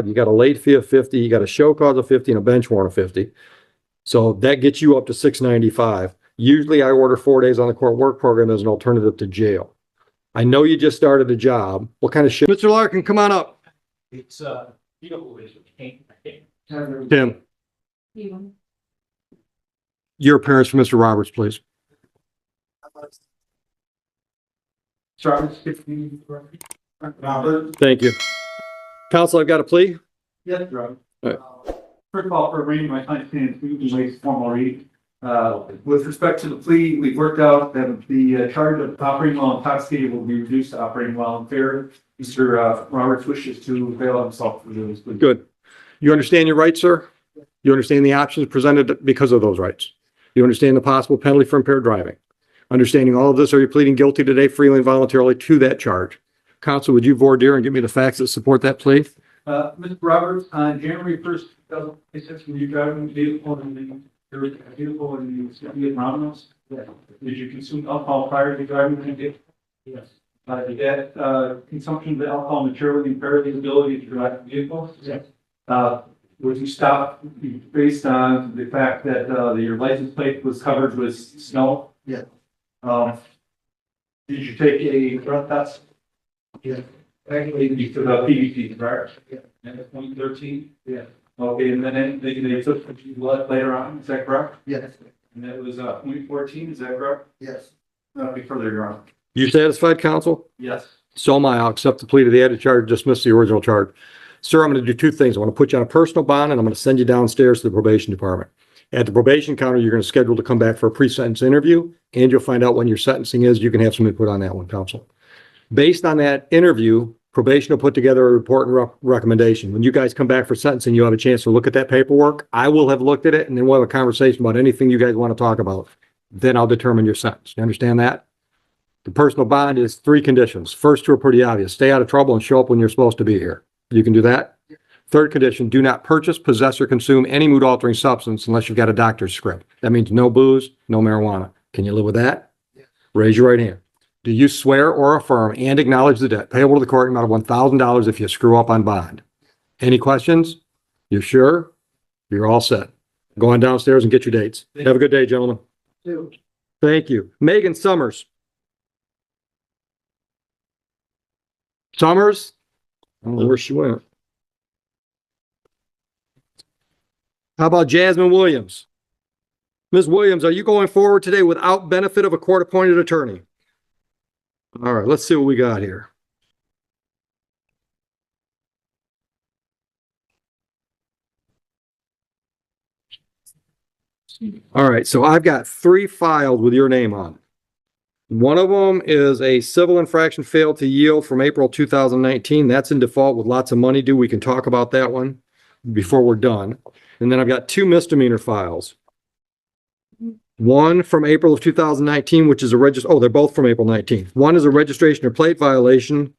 You got a late fee of 50, you got a show cause of 50 and a bench warrant of 50. So that gets you up to 695. Usually I order 4 days on the court work program as an alternative to jail. I know you just started a job. What kind of shit? Mr. Larkin, come on up. It's, you know who it is. Tim, your appearance for Mr. Roberts, please. Thank you. Counsel, I've got a plea. Yes, Rob. Right. First of all, for reading my client's name, we can make formal read. With respect to the plea, we've worked out that the charge of operating while intoxicated will be reduced to operating while impaired. Mr. Roberts wishes to avail himself of this plea. Good. You understand your rights, sir? You understand the options presented because of those rights? You understand the possible penalty for impaired driving? Understanding all of this, are you pleading guilty today freely and voluntarily to that charge? Counsel, would you voir dire and give me the facts that support that plea? Mr. Roberts, on January 1st, 2006, when you driving the vehicle in the city of Romulus, did you consume alcohol prior to driving the vehicle? Yes. Did that consumption of the alcohol materially impair the ability to drive the vehicle? Yes. Was you stopped based on the fact that your license plate was covered with snow? Yes. Did you take a breath test? Yes. Actually, you took a PVT, right? Yeah. And it's 2013? Yeah. Okay, and then they took blood later on, is that correct? Yes. And that was 2014, is that correct? Yes. Be further, Your Honor. You satisfied, counsel? Yes. So am I. I'll accept the plea to the added charge, dismiss the original charge. Sir, I'm going to do two things. I want to put you on a personal bond and I'm going to send you downstairs to the probation department. At the probation counter, you're going to schedule to come back for a pre-sentence interview and you'll find out when your sentencing is. You can have some input on that one, counsel. Based on that interview, probation will put together a report and recommendation. When you guys come back for sentencing, you have a chance to look at that paperwork. I will have looked at it and then we'll have a conversation about anything you guys want to talk about. Then I'll determine your sentence. You understand that? The personal bond is 3 conditions. First two are pretty obvious. Stay out of trouble and show up when you're supposed to be here. You can do that. Third condition, do not purchase, possess, or consume any mood-altering substance unless you've got a doctor's script. That means no booze, no marijuana. Can you live with that? Yes. Raise your right hand. Do you swear or affirm and acknowledge the debt payable to the court amount of $1,000 if you screw up on bond? Any questions? You're sure? You're all set. Go on downstairs and get your dates. Have a good day, gentlemen. Thank you. Megan Summers. Summers? I don't know where she went. How about Jasmine Williams? Ms. Williams, are you going forward today without benefit of a court-appointed attorney? All right, let's see what we got here. All right, so I've got 3 filed with your name on. One of them is a civil infraction failed to yield from April 2019. That's in default with lots of money due. We can talk about that one before we're done. And then I've got 2 misdemeanor files. One from April of 2019, which is a they're both from April 19th. One is a registration or plate violation.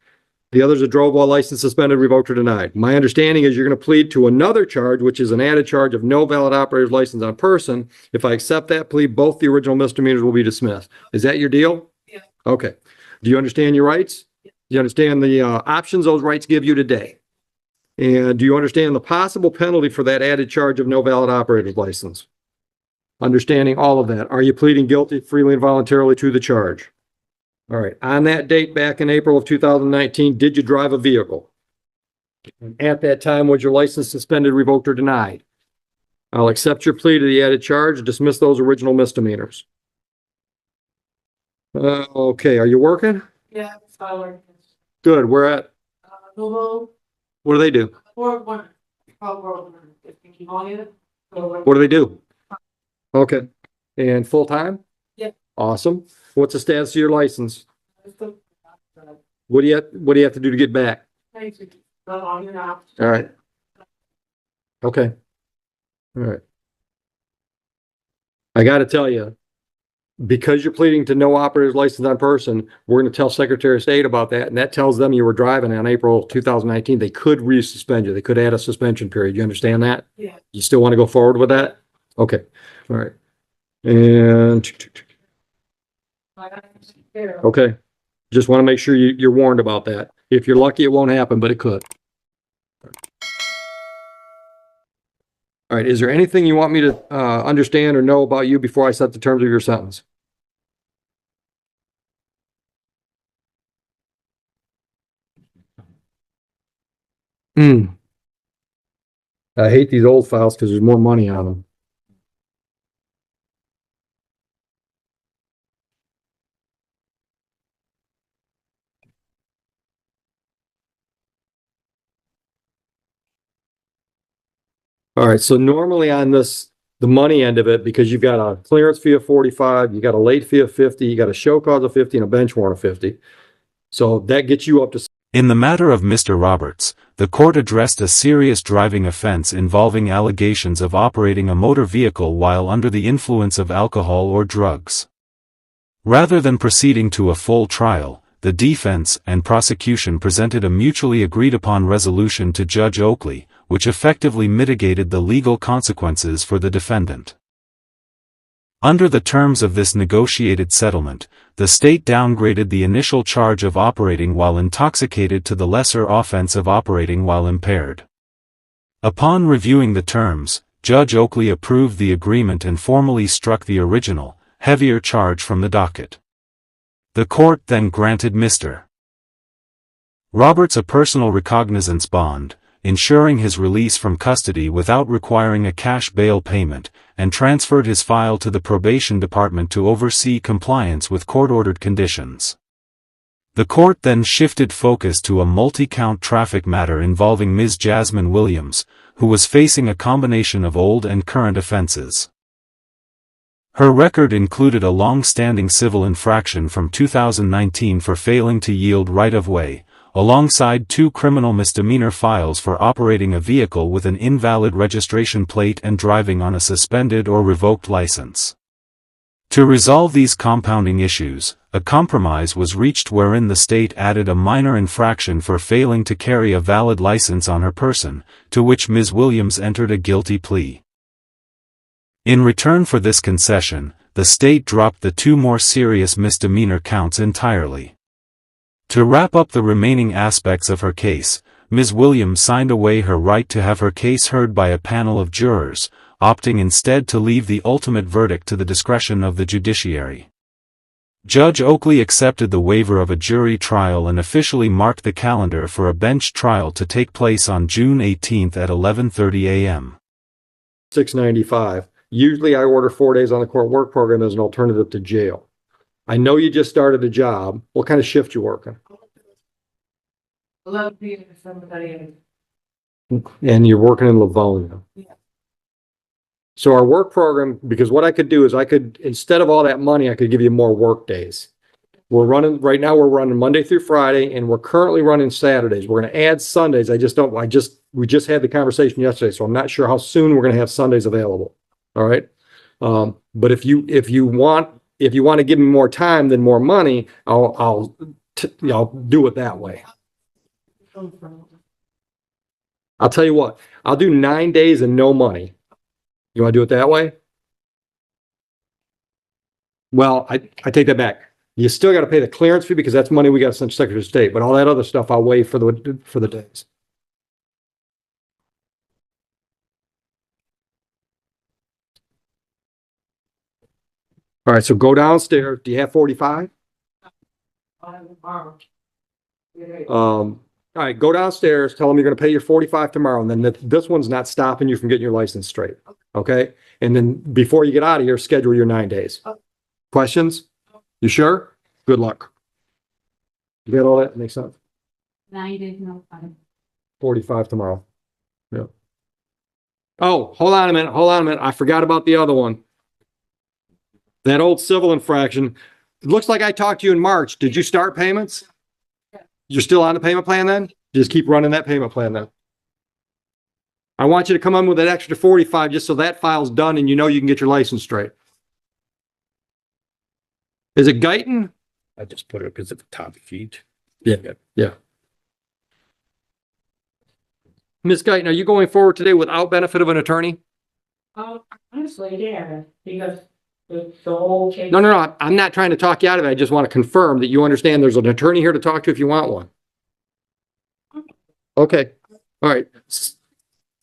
The other is a drove while license suspended, revoked, or denied. My understanding is you're going to plead to another charge, which is an added charge of no valid operator's license on person. If I accept that plea, both the original misdemeanors will be dismissed. Is that your deal? Yeah. Okay. Do you understand your rights? Yeah. Do you understand the options those rights give you today? And do you understand the possible penalty for that added charge of no valid operator's license? Understanding all of that, are you pleading guilty freely and voluntarily to the charge? All right. On that date back in April of 2019, did you drive a vehicle? At that time, was your license suspended, revoked, or denied? I'll accept your plea to the added charge, dismiss those original misdemeanors. Okay. Are you working? Yeah, it's not working. Good. Where at? What What do they do? What do they do? Okay. And full time? Yeah. Awesome. What's the status of your license? What do you have to do to get back? All right. Okay. All right. I got to tell you, because you're pleading to no operator's license on person, we're going to tell Secretary of State about that, and that tells them you were driving on April 2019. They could re-suspend you. They could add a suspension period. You understand that? Yeah. You still want to go forward with that? Okay. All right. And okay. Just want to make sure you're warned about that. If you're lucky, it won't happen, but it could. All right, is there anything you want me to understand or know about you before I set the terms of your sentence? I hate these old files because there's more money on them. All right, so normally on this, the money end of it, because you've got a clearance fee of 45, you got a late fee of 50, you got a show cause of 50 and a bench warrant of 50. So that gets you up to. In the matter of Mr. Roberts, the court addressed a serious driving offense involving allegations of operating a motor vehicle while under the influence of alcohol or drugs. Rather than proceeding to a full trial, the defense and prosecution presented a mutually agreed-upon resolution to Judge Oakley, which effectively mitigated the legal consequences for the defendant. Under the terms of this negotiated settlement, the state downgraded the initial charge of operating while intoxicated to the lesser offense of operating while impaired. Upon reviewing the terms, Judge Oakley approved the agreement and formally struck the original, heavier charge from the docket. The court then granted Mr. Roberts a personal recognizance bond, ensuring his release from custody without requiring a cash bail payment, and transferred his file to the probation department to oversee compliance with court-ordered conditions. The court then shifted focus to a multi-count traffic matter involving Ms. Jasmine Williams, who was facing a combination of old and current offenses. Her record included a long-standing civil infraction from 2019 for failing to yield right-of-way, alongside 2 criminal misdemeanor files for operating a vehicle with an invalid registration plate and driving on a suspended or revoked license. To resolve these compounding issues, a compromise was reached wherein the state added a minor infraction for failing to carry a valid license on her person, to which Ms. Williams entered a guilty plea. In return for this concession, the state dropped the 2 more serious misdemeanor counts entirely. To wrap up the remaining aspects of her case, Ms. Williams signed away her right to have her case heard by a panel of jurors, opting instead to leave the ultimate verdict to the discretion of the judiciary. Judge Oakley accepted the waiver of a jury trial and officially marked the calendar for a bench trial to take place on June 18 at 11:30 a.m. $695. Usually I order 4 days on the court work program as an alternative to jail. I know you just started a job. What kind of shift you working? 11 p.m. to 7:30 a.m. And you're working in Livonia. Yeah. So our work program, because what I could do is I could, instead of all that money, I could give you more work days. Right now we're running Monday through Friday, and we're currently running Saturdays. We're going to add Sundays. We just had the conversation yesterday, so I'm not sure how soon we're going to have Sundays available. All right. But if you want to give me more time than more money, I'll do it that way. I'll tell you what, I'll do 9 days and no money. You want to do it that way? Well, I take that back. You still got to pay the clearance fee because that's money we got to send to Secretary of State, but all that other stuff I'll waive for the days. All right, so go downstairs. Do you have 45? All right, go downstairs, tell them you're going to pay your 45 tomorrow, and then this one's not stopping you from getting your license straight. Okay? And then before you get out of here, schedule your 9 days. Questions? You sure? Good luck. You got all that? Makes sense? 9 days, no fun. 45 tomorrow. Yeah. Oh, hold on a minute. I forgot about the other one. That old civil infraction. It looks like I talked to you in March. Did you start payments? You're still on the payment plan then? Just keep running that payment plan then. I want you to come in with an extra 45 just so that file's done and you know you can get your license straight. Is it Guyton? I just put it because of the top sheet. Yeah. Ms. Guyton, are you going forward today without benefit of an attorney? Honestly, yeah, because the whole case. No. I'm not trying to talk you out of it. I just want to confirm that you understand there's an attorney here to talk to if you want one. Okay. All right.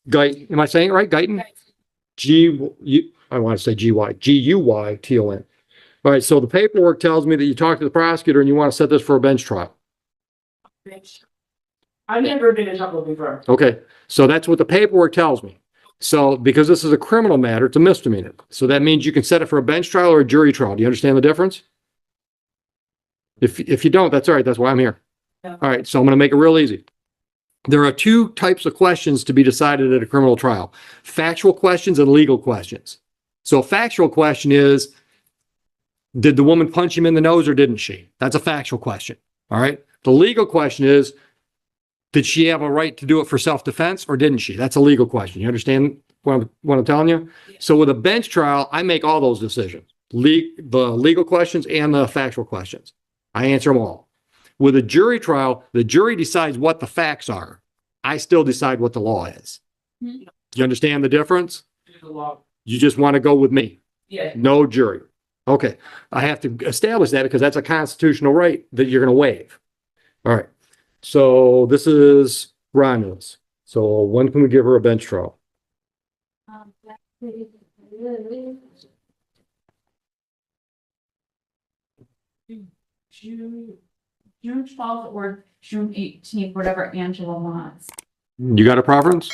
Guyton, am I saying it right? Guyton? I want to say Guyton. All right, so the paperwork tells me that you talked to the prosecutor and you want to set this for a bench trial. I've never been in trouble before. Okay, so that's what the paperwork tells me. So because this is a criminal matter, it's a misdemeanor. So that means you can set it for a bench trial or a jury trial. Do you understand the difference? If you don't, that's all right. That's why I'm here. Yeah. All right, so I'm going to make it real easy. There are two types of questions to be decided at a criminal trial: factual questions and legal questions. So a factual question is, did the woman punch him in the nose or didn't she? That's a factual question. All right. The legal question is, did she have a right to do it for self-defense or didn't she? That's a legal question. You understand what I'm telling you? Yeah. So with a bench trial, I make all those decisions. The legal questions and the factual questions. I answer them all. With a jury trial, the jury decides what the facts are. I still decide what the law is. Mhm. You understand the difference? The law. You just want to go with me. Yeah. No jury. Okay. I have to establish that because that's a constitutional right that you're going to waive. All right. So this is Romulus. So when can we give her a bench trial? June 12th or June 18th, whatever Angela wants. You got a preference?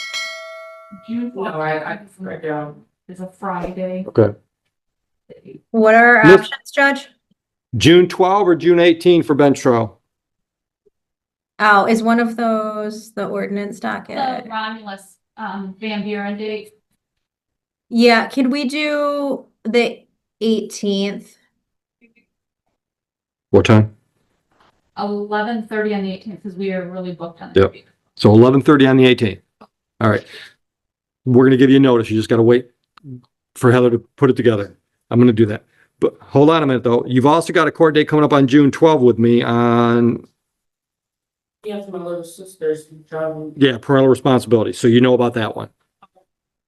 June. No, I right down. It's a Friday. Okay. What are our Yes. options, Judge? June 12 or June 18 for bench trial? Oh, is one of those the ordinance The docket? Romulus, Van Buren date. Yeah, could we do the 18th? What time? 11:30 on the 18th, because we are really booked on the Yep. week. So 11:30 on the 18th. All right. We're going to give you a notice. You just got to wait for Heather to put it together. I'm going to do that. But hold on a minute though. You've also got a court date coming up on June 12 with me on, Yes, my little sister's traveling. yeah, parental responsibility. So you know about that one.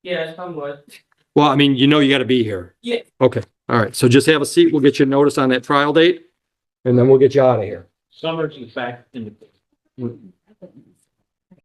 Yeah, somewhat. Well, I mean, you know, you got to be here. Yeah. Okay. All right. So just have a seat. We'll get you a notice on that trial date and then we'll get you out of here. Summer's is back in the.